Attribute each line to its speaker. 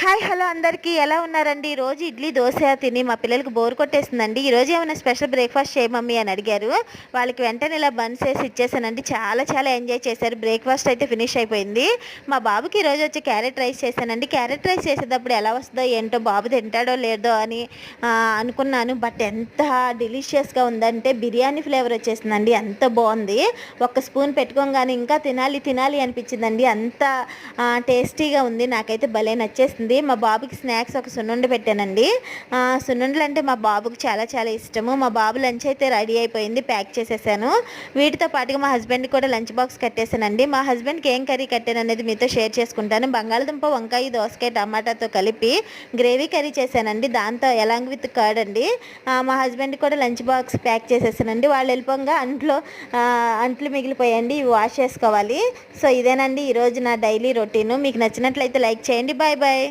Speaker 1: Hi hello అందరికీ ఎలా ఉన్నారండి? రోజు ఇడ్లీ దోశ తిని మా పిల్లలకి బోర్ కొట్టేస్తుందండి. ఈరోజు ఏమైనా స్పెషల్ బ్రేక్ఫాస్ట్ చేయ మమ్మీ అని అడిగారు. వాళ్ళకి వెంటనే ఇలా బన్స్ వేసి ఇచ్చేసానండి. చాలా చాలా ఎంజాయ్ చేశారు. బ్రేక్ఫాస్ట్ అయితే ఫినిష్ అయిపోయింది. మా బాబుకి ఈరోజు వచ్చి క్యారెట్ రైస్ చేశానండి. క్యారెట్ రైస్ చేసేటప్పుడు ఎలా వస్తుందో ఏంటో, బాబు తింటాడో లేదో అని అనుకున్నాను. బట్ ఎంత డెలిషియస్గా ఉందంటే బిర్యానీ ఫ్లేవర్ వచ్చేసిందండి. అంత బాగుంది. ఒక్క స్పూన్ పెట్టుకోగానే ఇంకా తినాలి తినాలి అనిపించిందండి. అంత టేస్టీగా ఉంది. నాకైతే భలే నచ్చేసింది. మా బాబుకి స్నాక్స్ ఒక సున్నుండి పెట్టానండి. సున్నుండలు అంటే మా బాబుకి చాలా చాలా ఇష్టము. మా బాబు లంచ్ అయితే రెడీ అయిపోయింది, ప్యాక్ చేసేసాను. వీటితో పాటుగా మా హస్బెండ్కి కూడా లంచ్ బాక్స్ కట్టేసానండి. మా హస్బెండ్కి ఏం కర్రీ కట్టాను అనేది మీతో షేర్ చేసుకుంటాను. బంగాళదుంప, వంకాయ, దోసకాయ, టమాటాతో కలిపి గ్రేవీ కర్రీ చేశానండి. దాంతో ఎలాంగ్ విత్ కర్డ్ అండి. మా హస్బెండ్ కూడా లంచ్ బాక్స్ ప్యాక్ చేసేసానండి. వాళ్ళు వెళ్ళిపోగా అంట్లు మిగిలిపోయండి, ఇవి వాష్ చేసుకోవాలి. సో ఇదేనండి ఈరోజు నా డైలీ రొటీను. మీకు నచ్చినట్లయితే లైక్ చేయండి. Bye bye.